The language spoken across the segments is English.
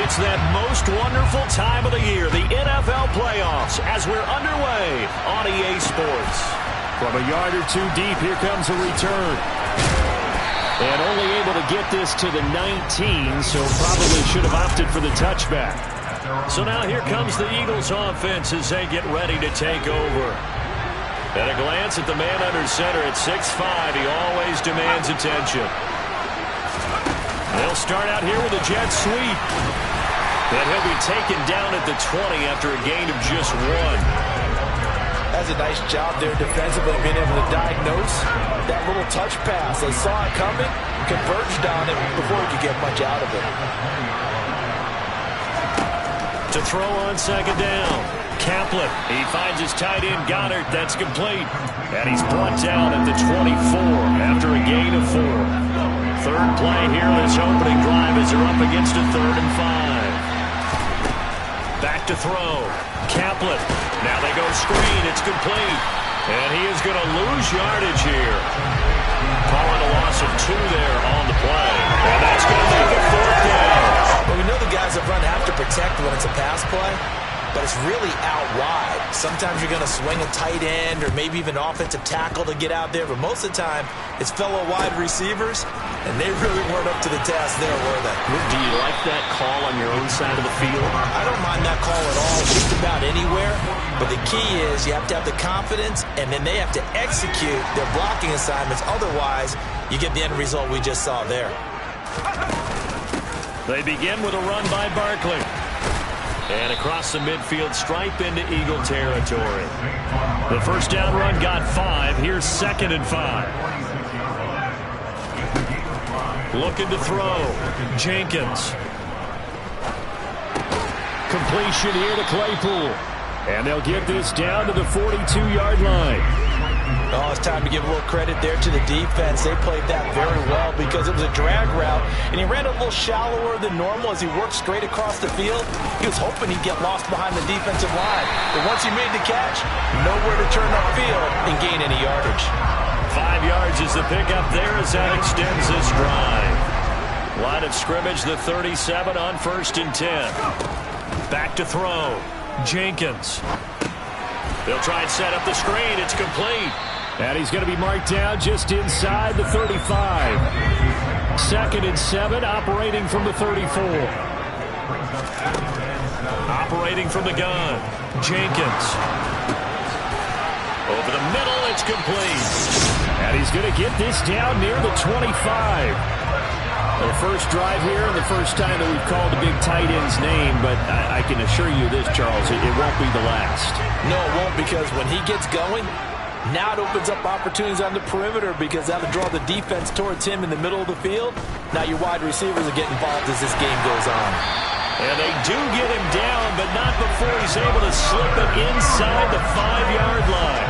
It's that most wonderful time of the year, the NFL playoffs, as we're underway on EA Sports. From a yard or two deep, here comes a return. And only able to get this to the 19, so probably should have opted for the touchback. So now here comes the Eagles offense as they get ready to take over. At a glance at the man under center at 6'5", he always demands attention. They'll start out here with a jet sweep. And he'll be taken down at the 20 after a gain of just 1. That's a nice job there defensively, being able to diagnose that little touch pass. They saw it coming, converged on it before he could get much out of it. To throw on second down. Kaplan, he finds his tight end Goddard. That's complete. And he's brought down at the 24 after a gain of 4. Third play here, this opening drive as they're up against a 3rd and 5. Back to throw. Kaplan. Now they go screen. It's complete. And he is going to lose yardage here. Calling a loss of 2 there on the play. And that's going to make it 4th down. Well, we know the guys up front have to protect when it's a pass play, but it's really out wide. Sometimes you're going to swing a tight end or maybe even offensive tackle to get out there, but most of the time it's fellow wide receivers, and they really weren't up to the task there, were they? Do you like that call on your own side of the field? I don't mind that call at all, just about anywhere, but the key is you have to have the confidence, and then they have to execute their blocking assignments. Otherwise, you get the end result we just saw there. They begin with a run by Barkley. And across the midfield stripe into Eagle territory. The first down run got 5. Here's 2nd and 5. Looking to throw. Jenkins. Completion here to Claypool. And they'll get this down to the 42-yard line. Oh, it's time to give a little credit there to the defense. They played that very well because it was a drag route, and he ran a little shallower than normal as he worked straight across the field. He was hoping he'd get lost behind the defensive line. But once he made the catch, nowhere to turn upfield and gain any yardage. 5 yards is the pickup there as that extends this drive. Line of scrimmage, the 37 on 1st and 10. Back to throw. Jenkins. They'll try and set up the screen. It's complete. And he's going to be marked down just inside the 35. 2nd and 7, operating from the 34. Operating from the gun. Jenkins. Over the middle, it's complete. And he's going to get this down near the 25. The first drive here and the first time that we've called a big tight end's name, but I can assure you this, Charles, it won't be the last. No, it won't, because when he gets going, now it opens up opportunities on the perimeter because that'll draw the defense towards him in the middle of the field. Now your wide receivers will get involved as this game goes on. And they do get him down, but not before he's able to slip it inside the 5-yard line.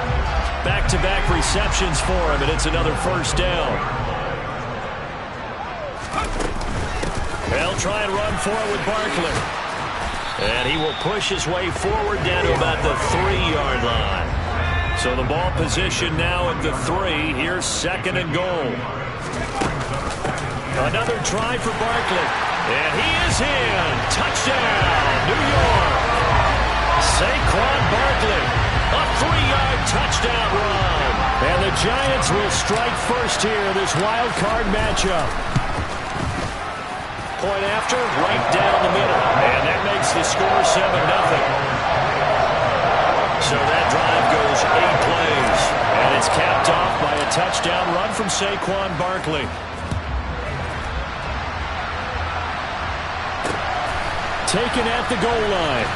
Back-to-back receptions for him, and it's another first down. They'll try and run for it with Barkley. And he will push his way forward down to about the 3-yard line. So the ball position now at the 3. Here's 2nd and goal. Another try for Barkley. And he is in. Touchdown, New York. Saquon Barkley. A 3-yard touchdown run. And the Giants will strike first here in this wild card matchup. Point after, right down the middle. And that makes the score 7-0. So that drive goes 8 plays. And it's capped off by a touchdown run from Saquon Barkley. Taken at the goal line.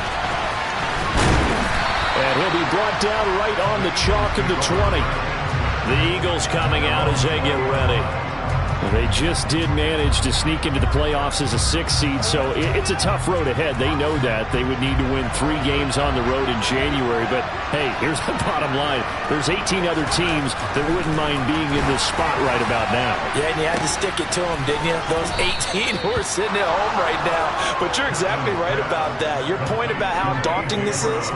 And he'll be brought down right on the chalk of the 20. The Eagles coming out as they get ready. They just did manage to sneak into the playoffs as a 6th seed, so it's a tough road ahead. They know that. They would need to win 3 games on the road in January. But, hey, here's the bottom line. There's 18 other teams that wouldn't mind being in this spot right about now. Yeah, and you had to stick it to them, didn't you? Those 18 who are sitting at home right now. But you're exactly right about that. Your point about how daunting this is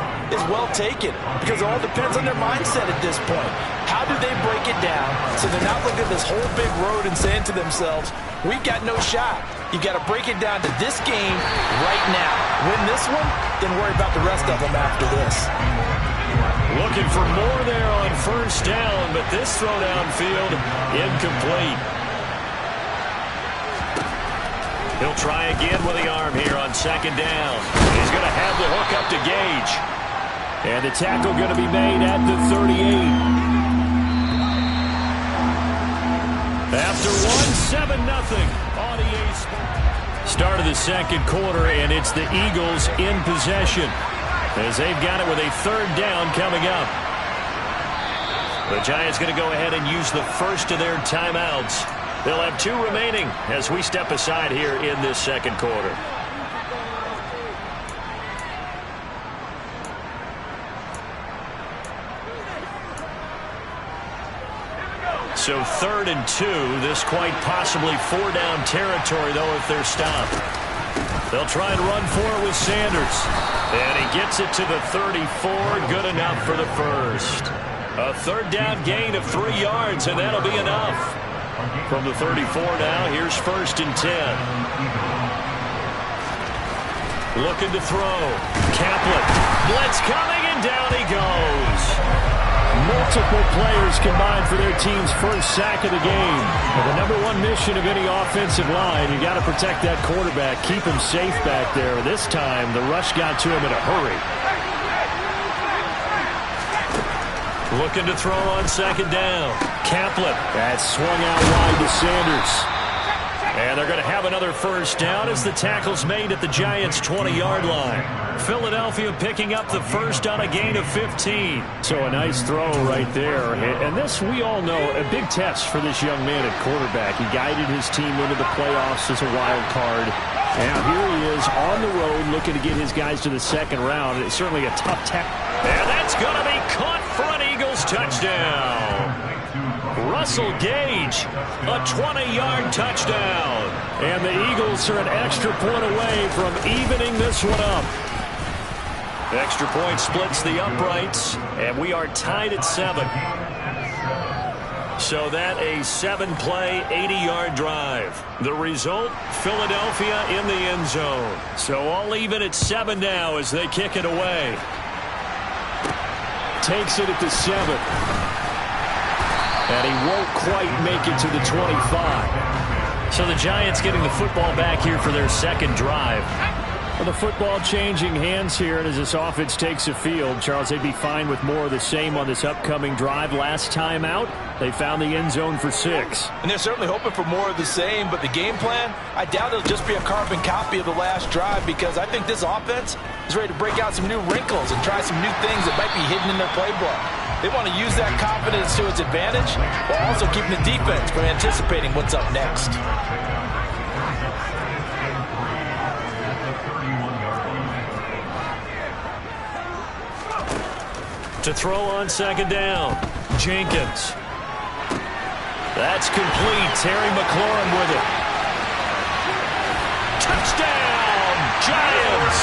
well taken, because it all depends on their mindset at this point. How do they break it down so they're not looking at this whole big road and saying to themselves, we've got no shot. You got to break it down to this game right now. Win this one, then worry about the rest of them after this. Looking for more there on first down, but this throw downfield incomplete. He'll try again with the arm here on second down. He's going to have the hook up to Gage. And the tackle going to be made at the 38. After 1-7-0 on EA Sports. Start of the second quarter, and it's the Eagles in possession as they've got it with a third down coming up. The Giants going to go ahead and use the first of their timeouts. They'll have 2 remaining as we step aside here in this second quarter. So 3rd and 2. This quite possibly 4-down territory, though, if they're stopped. They'll try and run for it with Sanders. And he gets it to the 34. Good enough for the first. A 3rd down gain of 3 yards, and that'll be enough. From the 34 now, here's 1st and 10. Looking to throw. Kaplan. Blitz coming, and down he goes. Multiple players combined for their team's first sack of the game. And the #1 mission of any offensive line, you got to protect that quarterback, keep him safe back there. This time, the rush got to him in a hurry. Looking to throw on second down. Kaplan. That swung out wide to Sanders. And they're going to have another first down as the tackle's made at the Giants' 20-yard line. Philadelphia picking up the first on a gain of 15. So a nice throw right there. And this, we all know, a big test for this young man at quarterback. He guided his team into the playoffs as a wild card. Now here he is on the road looking to get his guys to the second round. It's certainly a tough tackle. And that's going to be caught for an Eagles touchdown. Russell Gage, a 20-yard touchdown. And the Eagles are an extra point away from evening this one up. Extra point splits the uprights, and we are tied at 7. So that a 7-play, 80-yard drive. The result, Philadelphia in the end zone. So all even at 7 now as they kick it away. Takes it at the 7. And he won't quite make it to the 25. So the Giants getting the football back here for their second drive. Well, the football changing hands here, and as this offense takes the field, Charles, they'd be fine with more of the same on this upcoming drive. Last time out, they found the end zone for 6. And they're certainly hoping for more of the same, but the game plan, I doubt it'll just be a carbon copy of the last drive, because I think this offense is ready to break out some new wrinkles and try some new things that might be hidden in their playbook. They want to use that confidence to its advantage, while also keeping the defense from anticipating what's up next. To throw on second down, Jenkins. That's complete. Terry McLaurin with it. Touchdown, Giants!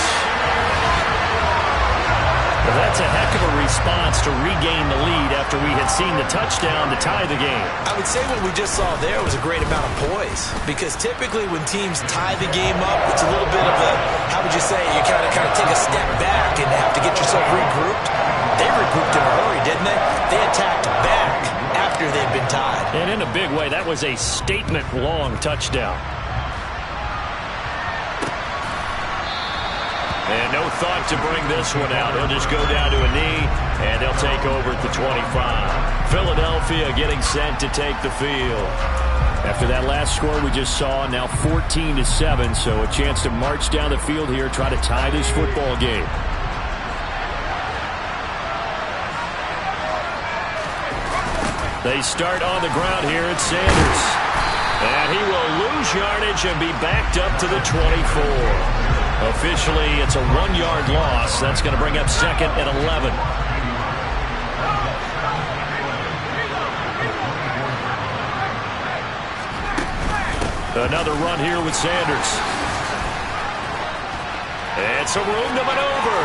Well, that's a heck of a response to regain the lead after we had seen the touchdown to tie the game. I would say what we just saw there was a great amount of poise, because typically when teams tie the game up, it's a little bit of a, how would you say, you kind of take a step back and have to get yourself regrouped. They regrouped in a hurry, didn't they? They attacked back after they'd been tied. And in a big way, that was a statement-long touchdown. And no thought to bring this one out. He'll just go down to a knee, and they'll take over at the 25. Philadelphia getting set to take the field. After that last score we just saw, now 14-7, so a chance to march down the field here, try to tie this football game. They start on the ground here at Sanders. And he will lose yardage and be backed up to the 24. Officially, it's a 1-yard loss. That's going to bring up second and 11. Another run here with Sanders. And some room to maneuver.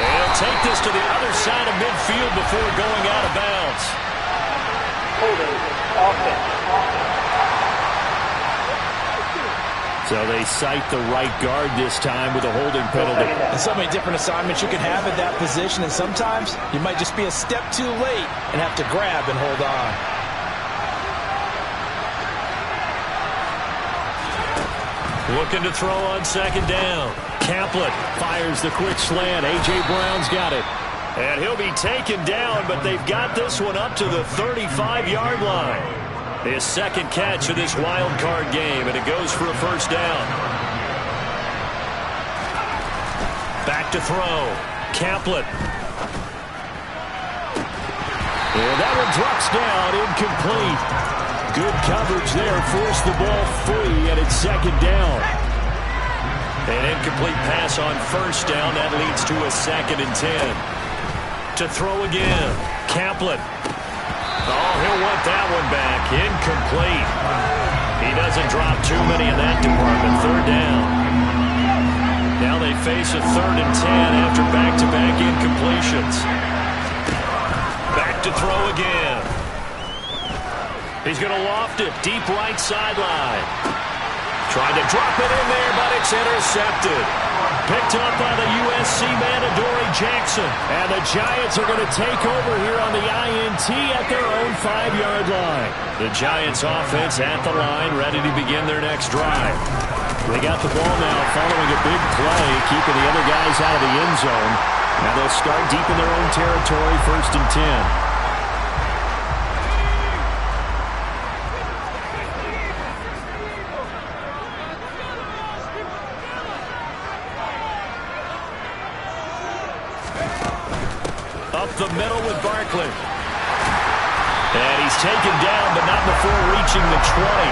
And he'll take this to the other side of midfield before going out of bounds. So they cite the right guard this time with a holding penalty. And so many different assignments you can have at that position, and sometimes you might just be a step too late and have to grab and hold on. Looking to throw on second down. Caplet fires the quick slant. A.J. Brown's got it. And he'll be taken down, but they've got this one up to the 35-yard line. His second catch of this wild card game, and it goes for a first down. Back to throw. Caplet. And that one drops down, incomplete. Good coverage there, forced the ball free, and it's second down. An incomplete pass on first down. That leads to a 2nd and 10. To throw again. Caplet. Oh, he'll want that one back. Incomplete. He doesn't drop too many in that department. Third down. Now they face a 3rd and 10 after back-to-back incompletions. Back to throw again. He's going to loft it. Deep right sideline. Tried to drop it in there, but it's intercepted. Picked up by the USC man, Adoree Jackson. And the Giants are going to take over here on the INT at their own 5-yard line. The Giants offense at the line, ready to begin their next drive. They got the ball now following a big play, keeping the other guys out of the end zone. Now they'll start deep in their own territory, 1st and 10. The middle with Barkley. And he's taken down, but not before reaching the 20.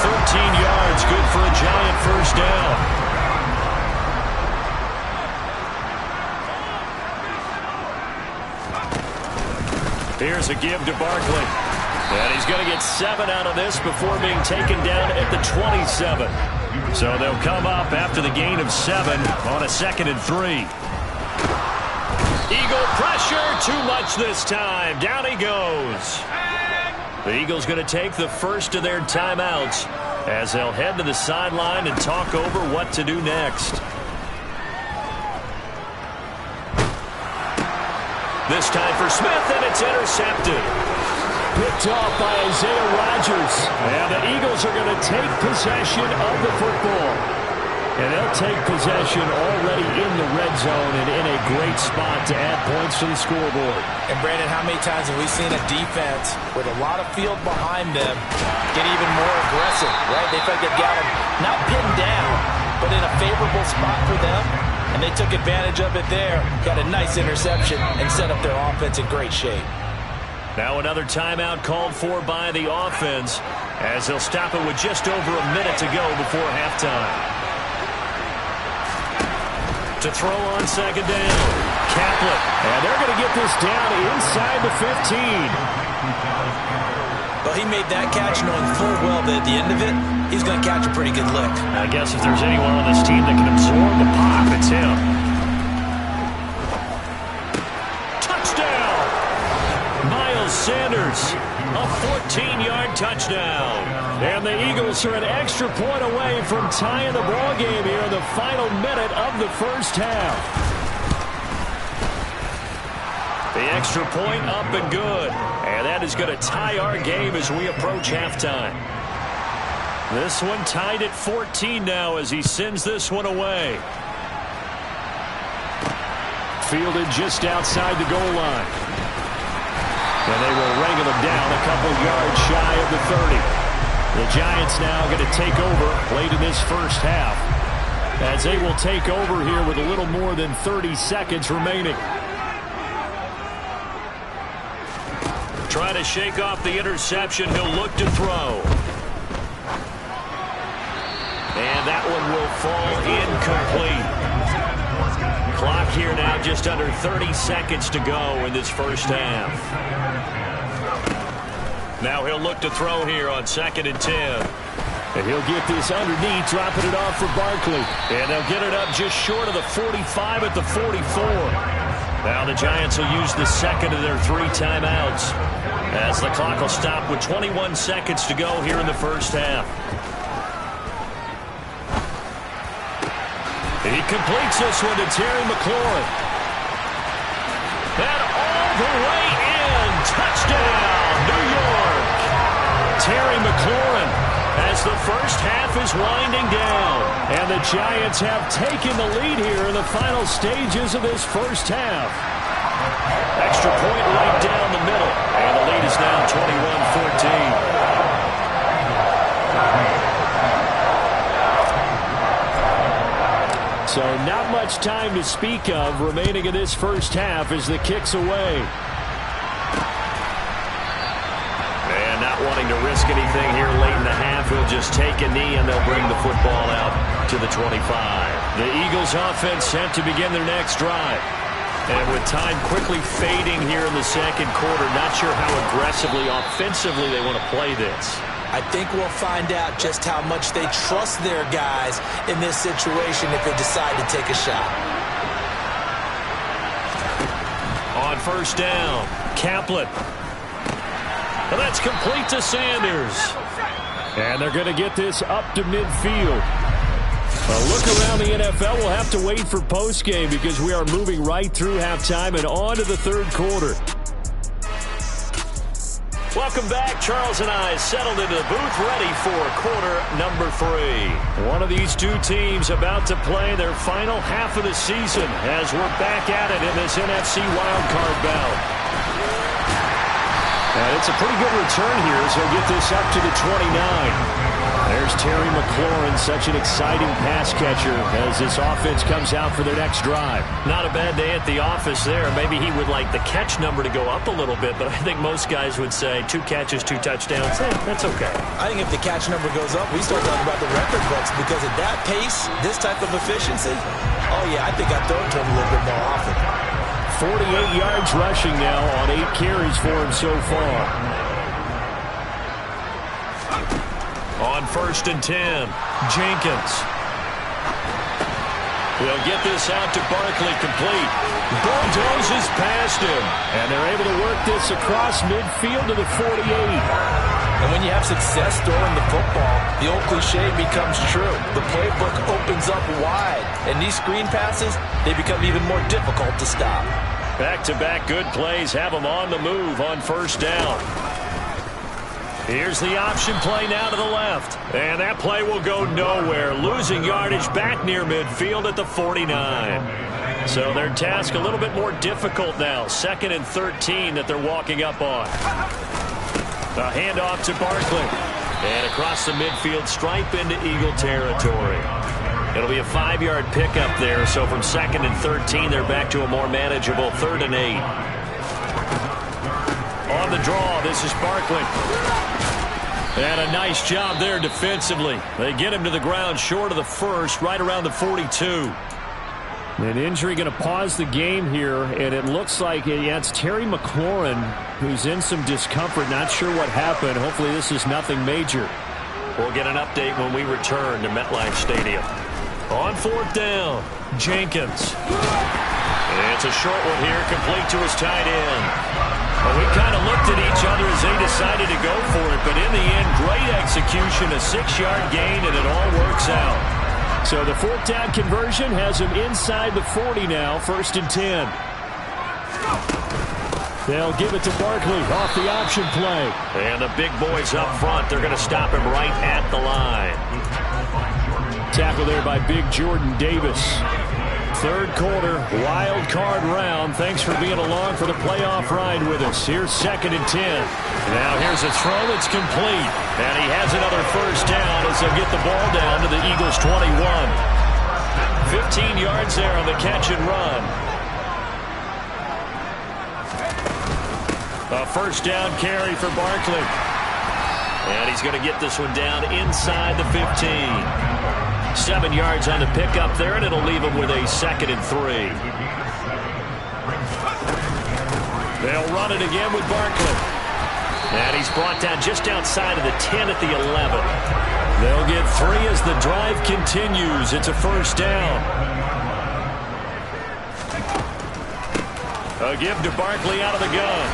13 yards, good for a Giant first down. Here's a give to Barkley. And he's going to get 7 out of this before being taken down at the 27. So they'll come up after the gain of 7 on a 2nd and 3. Eagle pressure, too much this time. Down he goes. The Eagles going to take the first of their timeouts as they'll head to the sideline and talk over what to do next. This time for Smith, and it's intercepted. Picked off by Isaiah Rodgers. And the Eagles are going to take possession of the football. And they'll take possession already in the red zone and in a great spot to add points to the scoreboard. And, Brandon, how many times have we seen a defense with a lot of field behind them get even more aggressive, right? They feel like they've got them not pinned down, but in a favorable spot for them, and they took advantage of it there, got a nice interception, and set up their offense in great shape. Now another timeout called for by the offense as they'll stop it with just over a minute to go before halftime. To throw on second down. Caplet. And they're going to get this down inside the 15. Well, he made that catch knowing full well that at the end of it, he's going to catch a pretty good lick. I guess if there's anyone on this team that can absorb the pop, it's him. Touchdown! Miles Sanders, a 14-yard touchdown. And the Eagles are an extra point away from tying the ball game here in the final minute of the first half. The extra point up and good. And that is going to tie our game as we approach halftime. This one tied at 14 now as he sends this one away. Fielded just outside the goal line. And they will wrangle him down a couple yards shy of the 30. The Giants now going to take over late in this first half as they will take over here with a little more than 30 seconds remaining. Trying to shake off the interception. He'll look to throw. And that one will fall incomplete. Clock here now just under 30 seconds to go in this first half. Now he'll look to throw here on 2nd and 10. And he'll get this underneath, dropping it off for Barkley. And they'll get it up just short of the 45 at the 44. Now the Giants will use the second of their 3 timeouts as the clock will stop with 21 seconds to go here in the first half. He completes this one to Terry McLaurin. And all the way in. Touchdown, New York. Terry McLaurin as the first half is winding down. And the Giants have taken the lead here in the final stages of this first half. Extra point right down the middle. And the lead is now 21-14. So not much time to speak of remaining in this first half as the kick's away. And not wanting to risk anything here late in the half, he'll just take a knee and they'll bring the football out to the 25. The Eagles offense set to begin their next drive. And with time quickly fading here in the second quarter, not sure how aggressively, offensively they want to play this. I think we'll find out just how much they trust their guys in this situation if they decide to take a shot. On first down, Kaplan. And that's complete to Sanders. And they're going to get this up to midfield. A look around the NFL, we'll have to wait for postgame because we are moving right through halftime and on to the third quarter. Welcome back. Charles and I settled into the booth ready for quarter number 3. One of these two teams about to play their final half of the season as we're back at it in this NFC wildcard bout. And it's a pretty good return here as he'll get this up to the 29. There's Terry McLaurin, such an exciting pass catcher as this offense comes out for their next drive. Not a bad day at the office there. Maybe he would like the catch number to go up a little bit, but I think most guys would say 2 catches, 2 touchdowns. That's okay. I think if the catch number goes up, we start talking about the record books because at that pace, this type of efficiency, oh yeah, I think I'd throw it to him a little bit more often. 48 yards rushing now on 8 carries for him so far. On first and 10, Jenkins. They'll get this out to Barkley complete. Bulldozes past him. And they're able to work this across midfield to the 48. And when you have success throwing the football, the old cliche becomes true. The playbook opens up wide. And these screen passes, they become even more difficult to stop. Back-to-back good plays have them on the move on first down. Here's the option play now to the left. And that play will go nowhere. Losing yardage back near midfield at the 49. So their task a little bit more difficult now. 2nd and 13 that they're walking up on. A handoff to Barkley. And across the midfield stripe into Eagle territory. It'll be a 5-yard pickup there. So from 2nd and 13, they're back to a more manageable 3rd and 8. On the draw, this is Barkley. And a nice job there defensively. They get him to the ground short of the first, right around the 42. An injury going to pause the game here, and it looks like it's Terry McLaurin who's in some discomfort. Not sure what happened. Hopefully this is nothing major. We'll get an update when we return to MetLife Stadium. On 4th down, Jenkins. It's a short one here, complete to his tight end. Well, we kind of looked at each other as they decided to go for it, but in the end, great execution, a 6-yard gain, and it all works out. So the 4th down conversion has him inside the 40 now, 1st and 10. They'll give it to Barkley off the option play. And the big boys up front, they're going to stop him right at the line. Tackle there by Big Jordan Davis. Third quarter, wild card round. Thanks for being along for the playoff ride with us. Here's 2nd and 10. Now here's a throw that's complete. And he has another first down as they'll get the ball down to the Eagles' 21. 15 yards there on the catch and run. A first down carry for Barkley. And he's going to get this one down inside the 15. 7 yards on the pickup there, and it'll leave him with a 2nd and 3. They'll run it again with Barkley. And he's brought down just outside of the 10 at the 11. They'll get 3 as the drive continues. It's a first down. A give to Barkley out of the gun.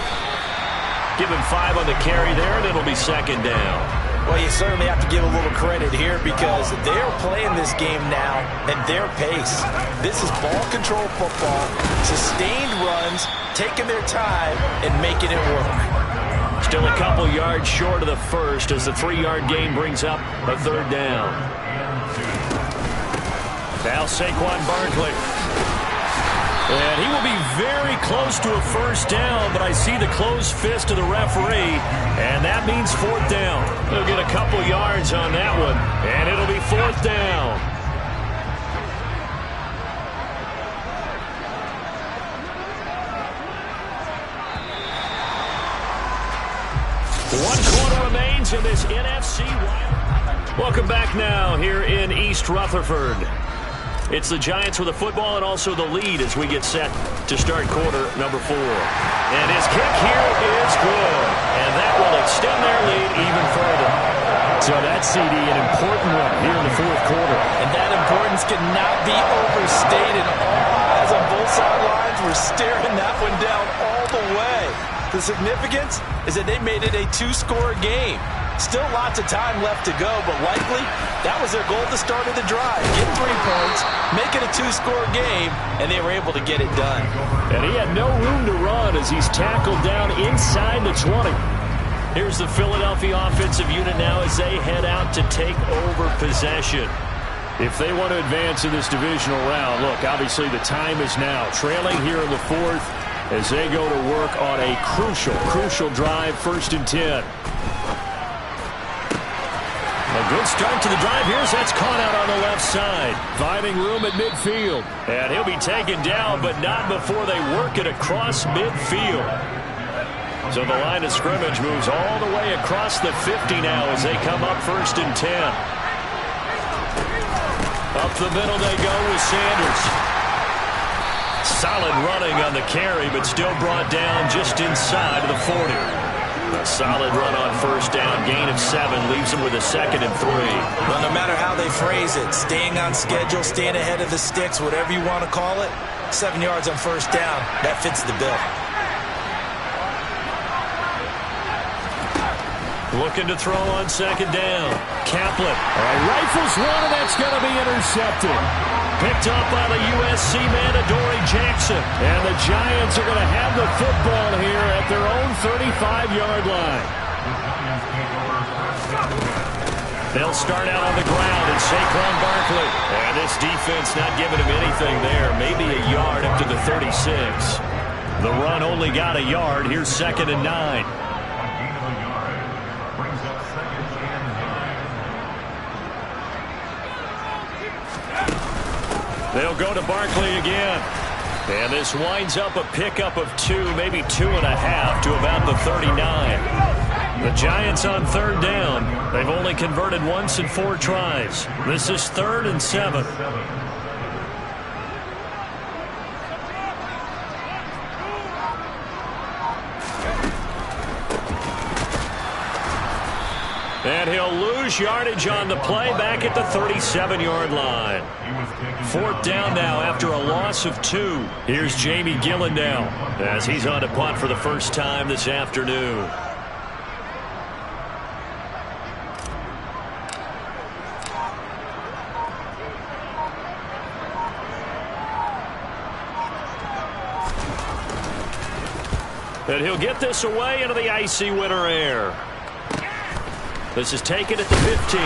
Give him 5 on the carry there, and it'll be 2nd down. Well, you certainly have to give a little credit here because they're playing this game now at their pace. This is ball control football, sustained runs, taking their time, and making it work. Still a couple yards short of the first as the 3-yard gain brings up a third down. Now Saquon Barkley. And he will be very close to a first down, but I see the closed fist of the referee, and that means fourth down. They'll get a couple yards on that one, and it'll be fourth down. One quarter remains in this NFC. Welcome back now here in East Rutherford. It's the Giants with the football and also the lead as we get set to start quarter number 4. And his kick here is good. And that will extend their lead even further. So that's, CD, an important one here in the fourth quarter. And that importance cannot be overstated. All eyes on both sidelines were staring that one down all the way. The significance is that they made it a 2-score game. Still lots of time left to go, but likely that was their goal at the start of the drive. Get 3 points, make it a 2-score game, and they were able to get it done. And he had no room to run as he's tackled down inside the 20. Here's the Philadelphia offensive unit now as they head out to take over possession. If they want to advance in this divisional round, look, obviously the time is now. Trailing here in the fourth as they go to work on a crucial drive, 1st and 10. A good start to the drive. Here's that's caught out on the left side. Finding room at midfield. And he'll be taken down, but not before they work it across midfield. So the line of scrimmage moves all the way across the 50 now as they come up 1st and 10. Up the middle they go with Sanders. Solid running on the carry, but still brought down just inside of the 40. A solid run on 1st down, gain of 7, leaves them with a 2nd and 3. Well, no matter how they phrase it, staying on schedule, staying ahead of the sticks, whatever you want to call it, 7 yards on 1st down, that fits the bill. Looking to throw on 2nd down. Kaplan. Rifles one, and that's going to be intercepted. Picked up by the USC man, Adoree Jackson. And the Giants are going to have the football here at their own 35-yard line. They'll start out on the ground, and Saquon Barkley. And this defense not giving him anything there. Maybe a yard up to the 36. The run only got a yard. Here's 2nd and 9. They'll go to Barkley again. And this winds up a pickup of 2, maybe 2.5 to about the 39. The Giants on 3rd down. They've only converted once in 4 tries. This is 3rd and 7. And he'll lose yardage on the play back at the 37-yard line. 4th down now after a loss of 2. Here's Jamie Gillen now as he's on to punt for the first time this afternoon. And he'll get this away into the icy winter air. This is taken at the 15.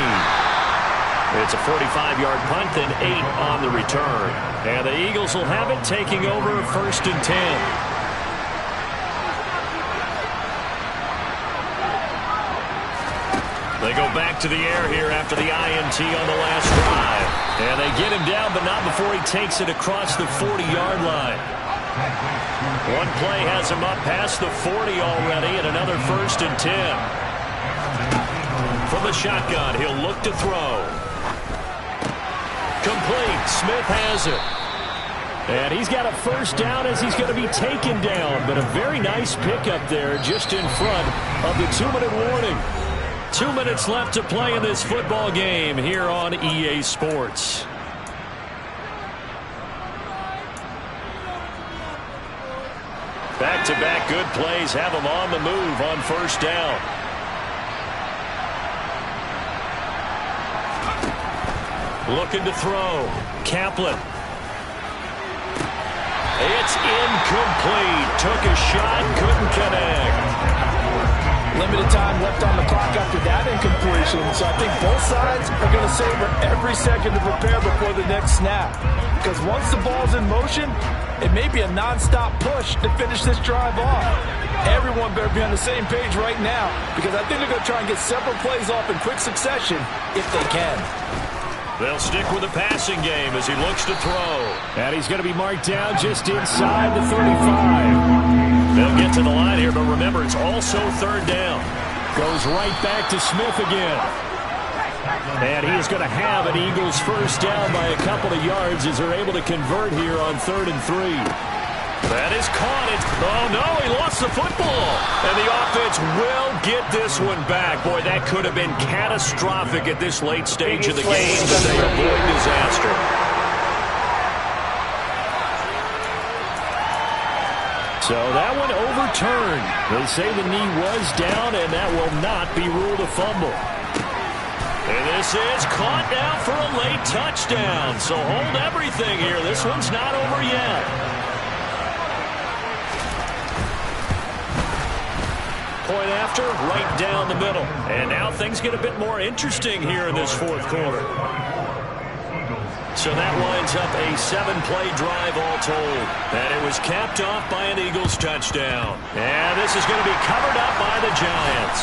It's a 45-yard punt, then 8 on the return. And the Eagles will have it, taking over 1st and 10. They go back to the air here after the INT on the last drive. And they get him down, but not before he takes it across the 40-yard line. One play has him up past the 40 already, and another 1st and 10. From the shotgun, he'll look to throw. Complete. Smith has it. And he's got a 1st down as he's going to be taken down. But a very nice pickup there just in front of the 2-minute warning. 2 minutes left to play in this football game here on EA Sports. Back-to-back good plays have him on the move on 1st down. Looking to throw. Kaplan. It's incomplete. Took a shot, couldn't connect. Limited time left on the clock after that incompletion, so I think both sides are going to savor every second to prepare before the next snap. Because once the ball's in motion, it may be a non-stop push to finish this drive off. Everyone better be on the same page right now, because I think they're going to try and get several plays off in quick succession if they can. They'll stick with the passing game as he looks to throw. And he's going to be marked down just inside the 35. They'll get to the line here, but remember, it's also third down. Goes right back to Smith again. And he is going to have an Eagles first down by a couple of yards as they're able to convert here on 3rd and 3. That is caught. Oh, no, he lost the football. And the offense will get this one back. Boy, that could have been catastrophic at this late stage of the game, but they avoid disaster. So that one overturned. They say the knee was down, and that will not be ruled a fumble. And this is caught now for a late touchdown. So hold everything here. This one's not over yet. Point after, right down the middle. And now things get a bit more interesting here in this fourth quarter. So that winds up a 7-play drive all told. And it was capped off by an Eagles touchdown. And this is going to be covered up by the Giants.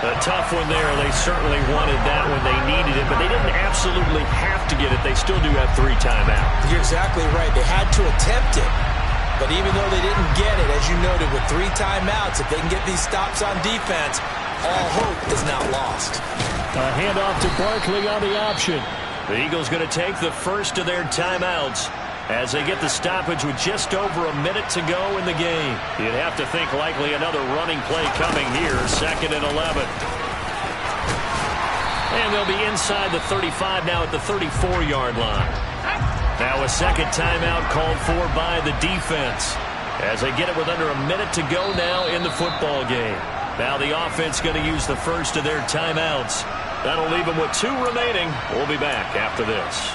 A tough one there. They certainly wanted that when they needed it, but they didn't absolutely have to get it. They still do have 3 timeouts. You're exactly right. They had to attempt it. But even though they didn't get it, as you noted, with 3 timeouts, if they can get these stops on defense, all hope is not lost. A handoff to Barkley on the option. The Eagles going to take the first of their timeouts as they get the stoppage with just over a minute to go in the game. You'd have to think likely another running play coming here, 2nd and 11. And they'll be inside the 35 now at the 34-yard line. Now a second timeout called for by the defense as they get it with under a minute to go now in the football game. Now the offense going to use the first of their timeouts. That'll leave them with 2 remaining. We'll be back after this.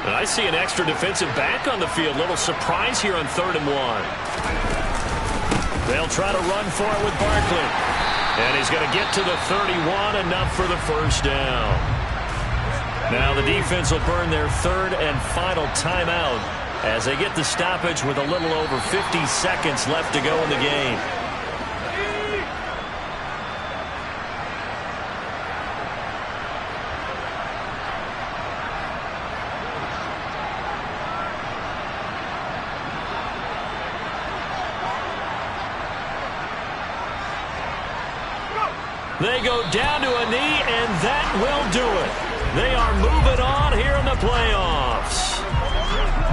And I see an extra defensive back on the field. Little surprise here on 3rd and 1. They'll try to run for it with Barkley. And he's going to get to the 31, enough for the first down. Now the defense will burn their 3rd and final timeout as they get the stoppage with a little over 50 seconds left to go in the game. They go down to a knee, and that will do it. They are moving on here in the playoffs.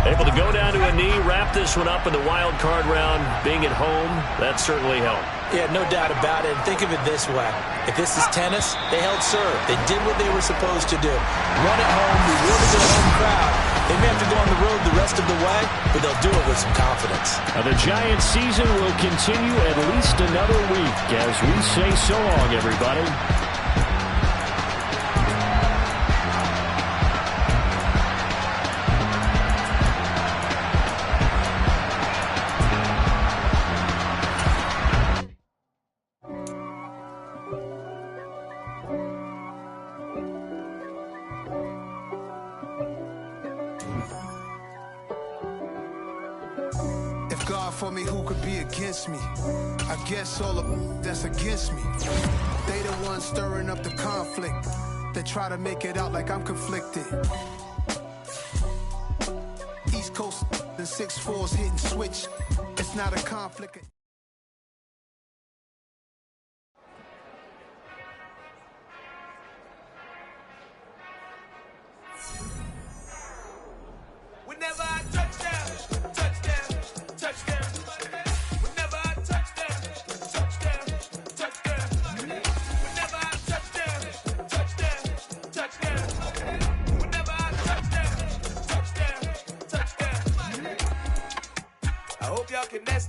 Able to go down to a knee, wrap this one up in the wild card round. Being at home, that certainly helped. Yeah, no doubt about it. And think of it this way. If this is tennis, they held serve. They did what they were supposed to do. Run at home, rewarded their home crowd. They may have to go on the road the rest of the way, but they'll do it with some confidence. The Giants season will continue at least another week as we say so long, everybody. For me, who could be against me? I guess all of that's against me. They the ones stirring up the conflict. They try to make it out like I'm conflicted. East Coast and 6'4s hitting switch. It's not a conflict. Whenever I touchdown. fucking messed up.